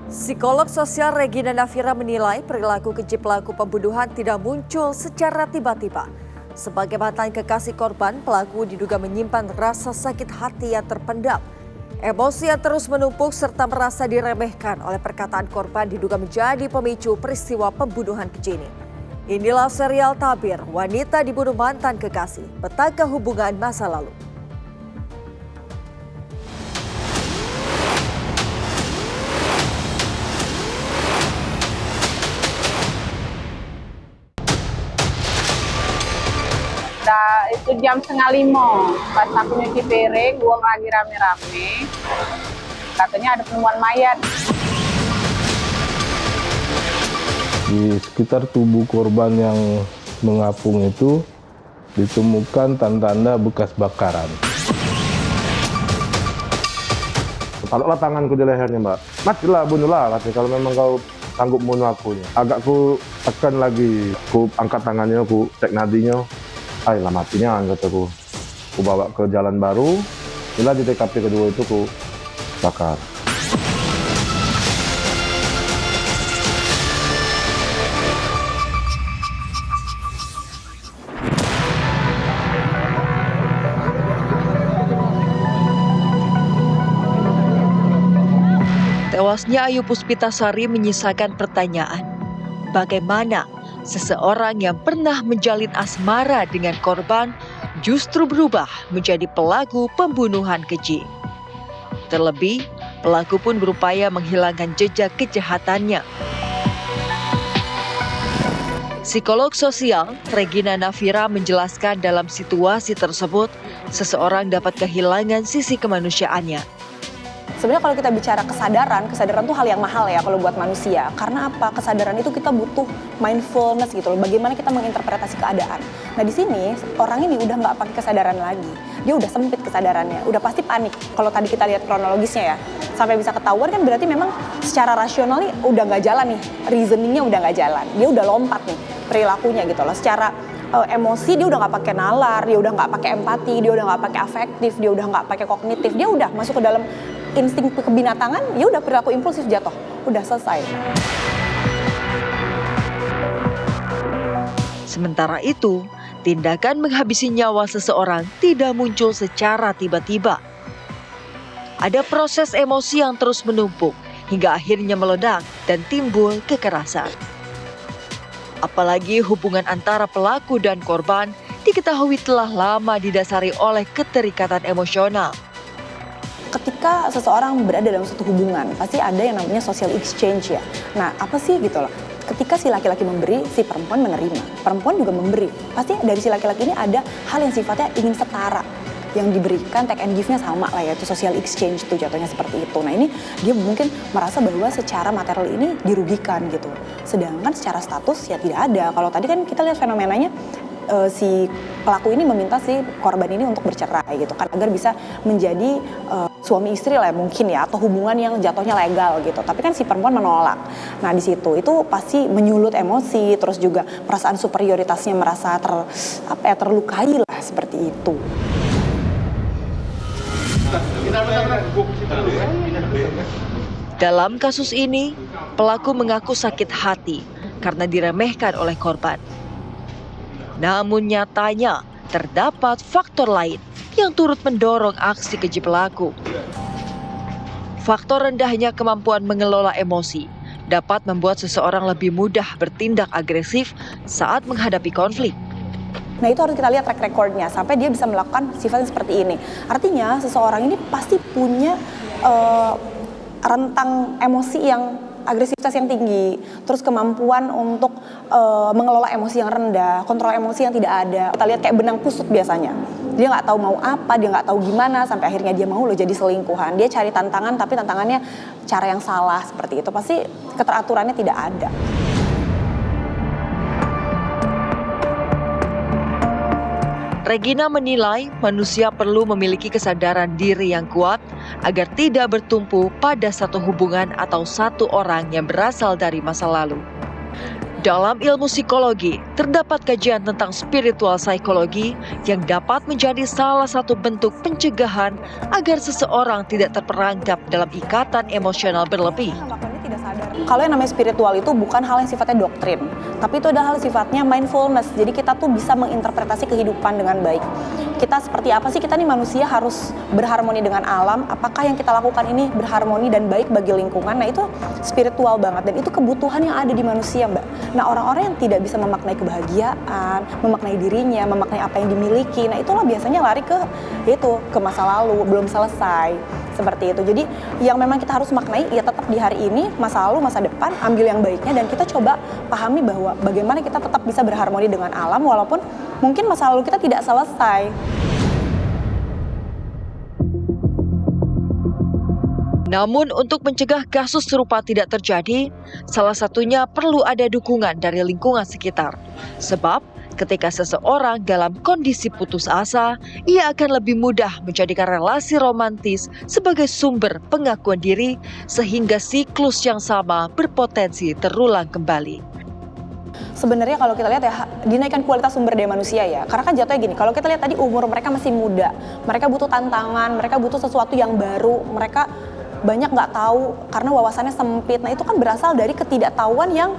Psikolog sosial Regina Nafira menilai perilaku keji pelaku pembunuhan tidak muncul secara tiba-tiba. Sebagai mantan kekasih korban, pelaku diduga menyimpan rasa sakit hati yang terpendam. Emosi yang terus menumpuk serta merasa diremehkan oleh perkataan korban diduga menjadi pemicu peristiwa pembunuhan keji ini. Inilah serial tabir wanita dibunuh mantan kekasih, petaka hubungan masa lalu. Itu jam 4:30, pas aku nyuci piring, buang lagi rame-rame, katanya ada penemuan mayat. Di sekitar tubuh korban yang mengapung itu ditemukan tanda-tanda bekas bakaran. Taruhlah tanganku di lehernya, Mbak. Matilah, bunuhlah, katanya, kalau memang kau sanggup bunuh aku. Agak ku tekan lagi, ku angkat tangannya, ku cek nadinya. Ayolah matinya, kataku. Ku bawa ke jalan baru, bila di TKP kedua itu ku bakar. Tewasnya Ayu Puspitasari menyisakan pertanyaan. Bagaimana seseorang yang pernah menjalin asmara dengan korban justru berubah menjadi pelaku pembunuhan keji. Terlebih, pelaku pun berupaya menghilangkan jejak kejahatannya. Psikolog sosial Regina Nafira menjelaskan dalam situasi tersebut, seseorang dapat kehilangan sisi kemanusiaannya. Sebenarnya kalau kita bicara kesadaran itu hal yang mahal ya kalau buat manusia. Karena apa? Kesadaran itu kita butuh mindfulness gitu loh. Bagaimana kita menginterpretasi keadaan. Nah di sini orang ini udah nggak pakai kesadaran lagi. Dia udah sempit kesadarannya, udah pasti panik. Kalau tadi kita lihat kronologisnya ya, sampai bisa ketahuan kan berarti memang secara rasional nih udah nggak jalan nih, reasoningnya udah nggak jalan. Dia udah lompat nih perilakunya gitu loh. Secara emosi dia udah nggak pakai nalar, dia udah nggak pakai empati, dia udah nggak pakai afektif, dia udah nggak pakai kognitif, dia udah masuk ke dalam insting kebinatangan, ya udah perilaku impulsif jatuh, udah selesai. Sementara itu, tindakan menghabisi nyawa seseorang tidak muncul secara tiba-tiba. Ada proses emosi yang terus menumpuk hingga akhirnya meledak dan timbul kekerasan. Apalagi hubungan antara pelaku dan korban diketahui telah lama didasari oleh keterikatan emosional. Ketika seseorang berada dalam suatu hubungan, pasti ada yang namanya social exchange ya. Nah, apa sih gitu loh? Ketika si laki-laki memberi, si perempuan menerima. Perempuan juga memberi. Pasti dari si laki-laki ini ada hal yang sifatnya ingin setara. Yang diberikan, take and give-nya sama lah ya, itu social exchange tuh jatuhnya seperti itu. Nah ini dia mungkin merasa bahwa secara material ini dirugikan gitu. Sedangkan secara status ya tidak ada. Kalau tadi kan kita lihat fenomenanya, si pelaku ini meminta si korban ini untuk bercerai gitu kan, agar bisa menjadi suami istri lah mungkin ya, atau hubungan yang jatuhnya legal gitu. Tapi kan si perempuan menolak. Nah di situ itu pasti menyulut emosi, terus juga perasaan superioritasnya merasa terlukai lah seperti itu. Dalam kasus ini, pelaku mengaku sakit hati karena diremehkan oleh korban. Namun nyatanya terdapat faktor lain yang turut mendorong aksi keji pelaku. Faktor rendahnya kemampuan mengelola emosi dapat membuat seseorang lebih mudah bertindak agresif saat menghadapi konflik. Nah itu harus kita lihat track recordnya sampai dia bisa melakukan sifatnya seperti ini. Artinya seseorang ini pasti punya rentang emosi yang agresivitas yang tinggi, terus kemampuan untuk mengelola emosi yang rendah, kontrol emosi yang tidak ada. Kita lihat kayak benang kusut biasanya. Dia nggak tahu mau apa, dia nggak tahu gimana, sampai akhirnya dia mau loh jadi selingkuhan. Dia cari tantangan, tapi tantangannya cara yang salah seperti itu. Pasti keteraturannya tidak ada. Regina menilai manusia perlu memiliki kesadaran diri yang kuat agar tidak bertumpu pada satu hubungan atau satu orang yang berasal dari masa lalu. Dalam ilmu psikologi, terdapat kajian tentang spiritual psikologi yang dapat menjadi salah satu bentuk pencegahan agar seseorang tidak terperangkap dalam ikatan emosional berlebih. kalau yang namanya spiritual itu bukan hal yang sifatnya doktrin, tapi itu adalah hal sifatnya mindfulness. Jadi kita tuh bisa menginterpretasi kehidupan dengan baik. Kita seperti apa sih, kita nih manusia harus berharmoni dengan alam, apakah yang kita lakukan ini berharmoni dan baik bagi lingkungan. Nah itu spiritual banget, dan itu kebutuhan yang ada di manusia, Mbak. Nah orang-orang yang tidak bisa memaknai kebahagiaan, memaknai dirinya, memaknai apa yang dimiliki, nah itulah biasanya lari ke masa lalu, belum selesai, seperti itu. Jadi yang memang kita harus maknai ya tetap di hari ini, masa lalu, masa depan, ambil yang baiknya, dan kita coba pahami bahwa bagaimana kita tetap bisa berharmoni dengan alam walaupun mungkin masa lalu kita tidak selesai. Namun untuk mencegah kasus serupa tidak terjadi, salah satunya perlu ada dukungan dari lingkungan sekitar. Sebab ketika seseorang dalam kondisi putus asa, ia akan lebih mudah menjadikan relasi romantis sebagai sumber pengakuan diri, sehingga siklus yang sama berpotensi terulang kembali. Sebenarnya kalau kita lihat ya, dinaikkan kualitas sumber daya manusia ya. Karena kan jatuhnya gini, kalau kita lihat tadi umur mereka masih muda, mereka butuh tantangan, mereka butuh sesuatu yang baru, mereka banyak nggak tahu karena wawasannya sempit. Nah itu kan berasal dari ketidaktahuan yang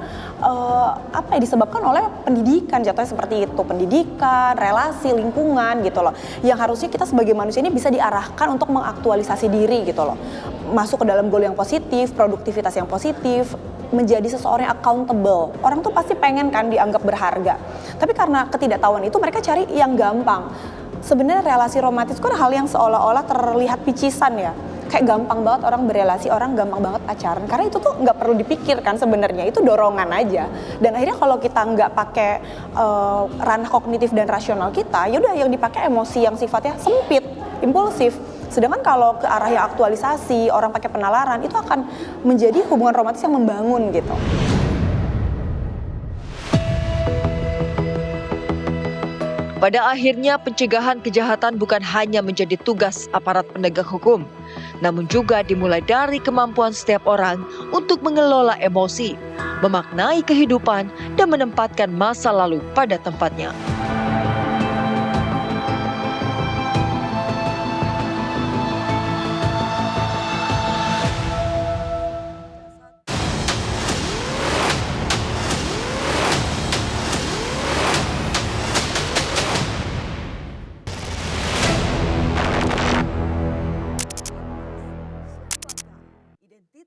disebabkan oleh pendidikan, jatuhnya seperti itu. Pendidikan, relasi, lingkungan gitu loh. Yang harusnya kita sebagai manusia ini bisa diarahkan untuk mengaktualisasi diri gitu loh. Masuk ke dalam goal yang positif, produktivitas yang positif, menjadi seseorang yang accountable. Orang tuh pasti pengen kan dianggap berharga. Tapi karena ketidaktahuan itu mereka cari yang gampang. Sebenarnya relasi romantis kan hal yang seolah-olah terlihat picisan ya. Kayak gampang banget orang berelasi, orang gampang banget pacaran. Karena itu tuh nggak perlu dipikirkan sebenarnya, itu dorongan aja. Dan akhirnya kalau kita nggak pakai ranah kognitif dan rasional kita, yaudah yang dipakai emosi yang sifatnya sempit, impulsif. Sedangkan kalau ke arah yang aktualisasi, orang pakai penalaran, itu akan menjadi hubungan romantis yang membangun gitu. Pada akhirnya pencegahan kejahatan bukan hanya menjadi tugas aparat penegak hukum, namun juga dimulai dari kemampuan setiap orang untuk mengelola emosi, memaknai kehidupan, dan menempatkan masa lalu pada tempatnya.